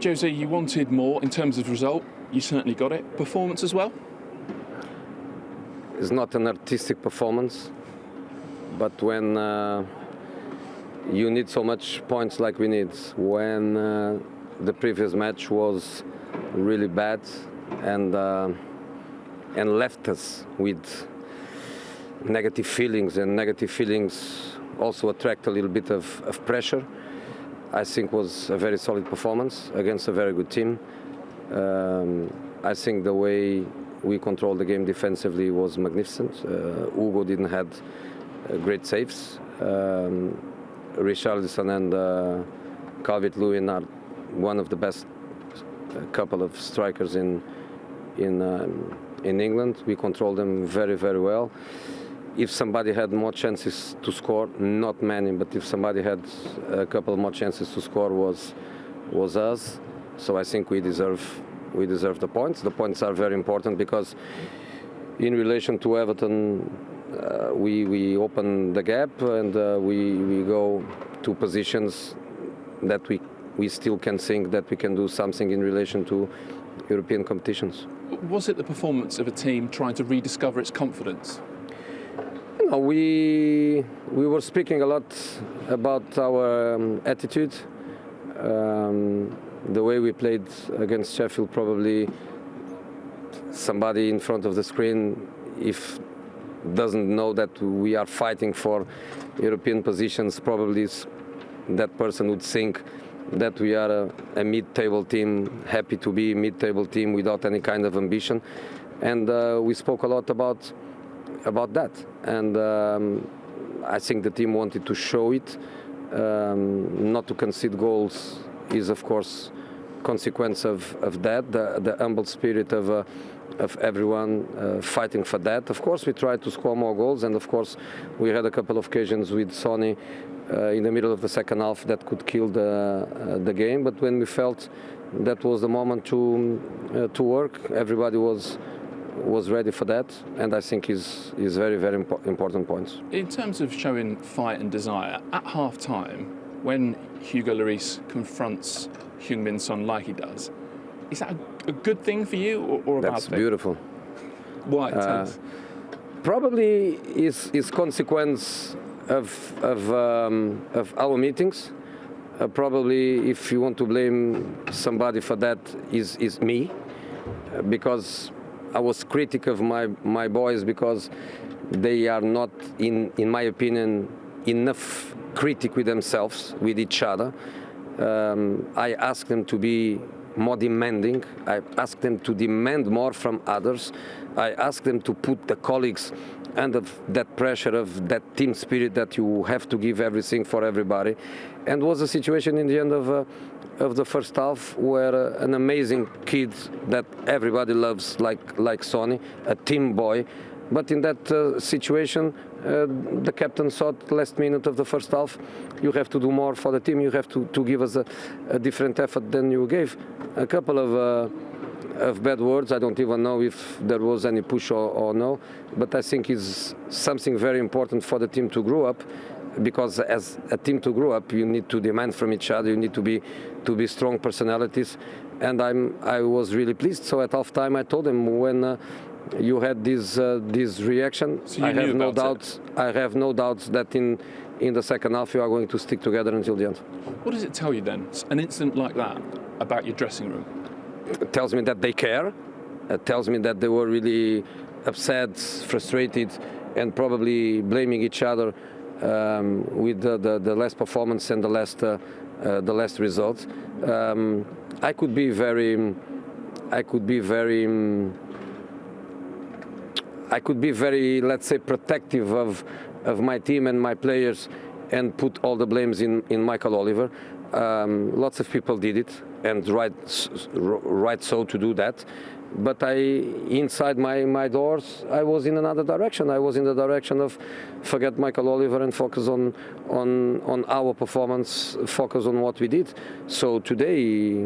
Jose, you wanted more in terms of result. You certainly got it. Performance as well? It's not an artistic performance, but when you need so much points like we need, when the previous match was really bad and left us with negative feelings, and negative feelings also attract a little bit of pressure, I think was a very solid performance against a very good team. I think the way we controlled the game defensively was magnificent. Hugo didn't have great saves. Richarlison and Calvert-Lewin are one of the best couple of strikers in England. We controlled them very, very well. If somebody had more chances to score, not many, but if somebody had a couple more chances to score, was us. So I think we deserve the points. The points are very important because in relation to Everton, we open the gap and we go to positions that we still can think that we can do something in relation to European competitions. Was it the performance of a team trying to rediscover its confidence? No, we were speaking a lot about our attitude. The way we played against Sheffield, probably somebody in front of the screen, if doesn't know that we are fighting for European positions, probably that person would think that we are a mid-table team, happy to be a mid-table team without any kind of ambition. And we spoke a lot about that. And I think the team wanted to show it. Not to concede goals is, of course, consequence of that, the humble spirit of everyone fighting for that. Of course, we tried to score more goals, and of course, we had a couple of occasions with Sonny in the middle of the second half that could kill the game. But when we felt that was the moment to work, everybody was ready for that, and I think is very, very important points. In terms of showing fight and desire, at half-time, when Hugo Lloris confronts Heung Min Son like he does, is that a good thing for you or a bad thing? That's beautiful. Why? Tell us. Probably is consequence of our meetings. Probably, if you want to blame somebody for that, is me, because I was critical of my boys because they are not, in my opinion, enough critic with themselves, with each other. I ask them to be more demanding. I ask them to demand more from others. I ask them to put the colleagues under that pressure of that team spirit that you have to give everything for everybody. And was a situation in the end of the first half where an amazing kid that everybody loves, like Sonny, a team boy. But in that situation, the captain thought last minute of the first half, you have to do more for the team, you have to give us a different effort than you gave. A couple of bad words, I don't even know if there was any push or no, but I think it's something very important for the team to grow up, because as a team to grow up, you need to demand from each other, you need to be strong personalities, and I was really pleased. So at half time I told them, when you had this reaction, so I have no doubts that in the second half you are going to stick together until the end. What does it tell you then, an incident like that, about your dressing room? It tells me that they care. It tells me that they were really upset, frustrated, and probably blaming each other with the last performance and the last results. I could be very, let's say, protective of my team and my players, and put all the blames in Michael Oliver. Lots of people did it, and right so to do that. But inside my doors, I was in another direction. I was in the direction of forget Michael Oliver and focus on our performance, focus on what we did. So today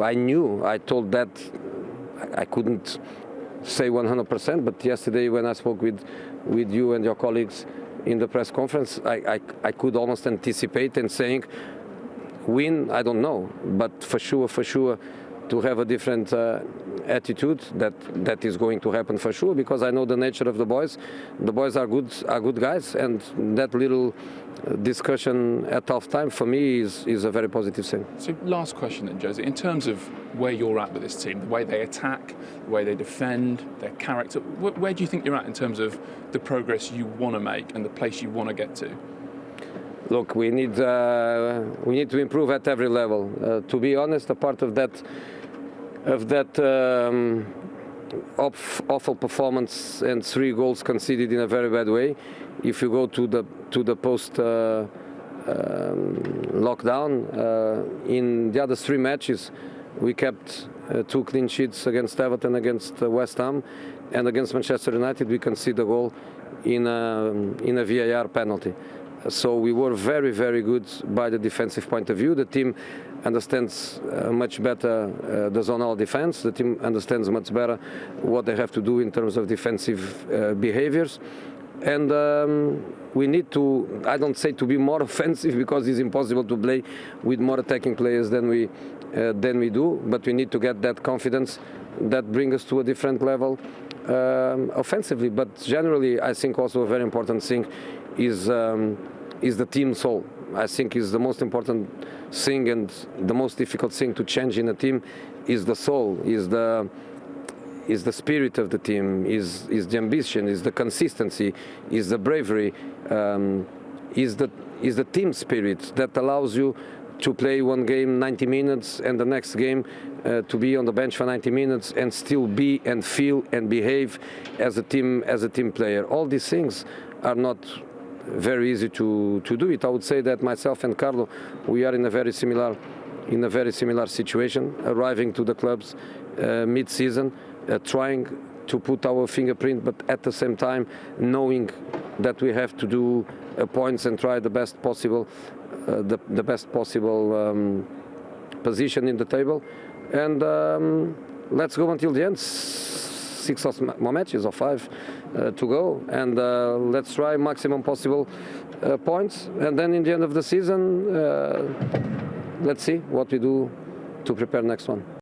I told that I couldn't say 100%, but yesterday when I spoke with you and your colleagues in the press conference, I could almost anticipate and saying win, I don't know, but for sure, to have a different attitude, that is going to happen for sure, because I know the nature of the boys. The boys are good guys, and that little discussion at halftime for me is a very positive thing. So last question then, Jose, in terms of where you're at with this team, the way they attack, the way they defend, their character, where do you think you're at in terms of the progress you want to make and the place you want to get to? Look, we need to improve at every level. To be honest, a part of that awful performance and 3 goals conceded in a very bad way. If you go to the post lockdown, in the other 3 matches, we kept 2 clean sheets against Everton, against West Ham, and against Manchester United we conceded a goal in a VAR penalty. So we were very, very good by the defensive point of view. The team understands much better the zonal defense. The team understands much better what they have to do in terms of defensive behaviors. And we need to, I don't say to be more offensive, because it's impossible to play with more attacking players than we do, but we need to get that confidence that brings us to a different level offensively. But generally, I think also a very important thing is the team soul. I think is the most important thing, and the most difficult thing to change in a team is the soul, is the spirit of the team, is the ambition, is the consistency, is the bravery, is the team spirit that allows you to play one game 90 minutes and the next game to be on the bench for 90 minutes and still be and feel and behave as a team player. All these things are not very easy to do it. I would say that myself and Carlo, we are in a very similar situation, arriving to the clubs mid-season, trying to put our fingerprint, but at the same time knowing that we have to do points and try the best possible position in the table. And let's go until the end. 6 more matches or 5 to go, and let's try maximum possible points, and then in the end of the season let's see what we do to prepare next one.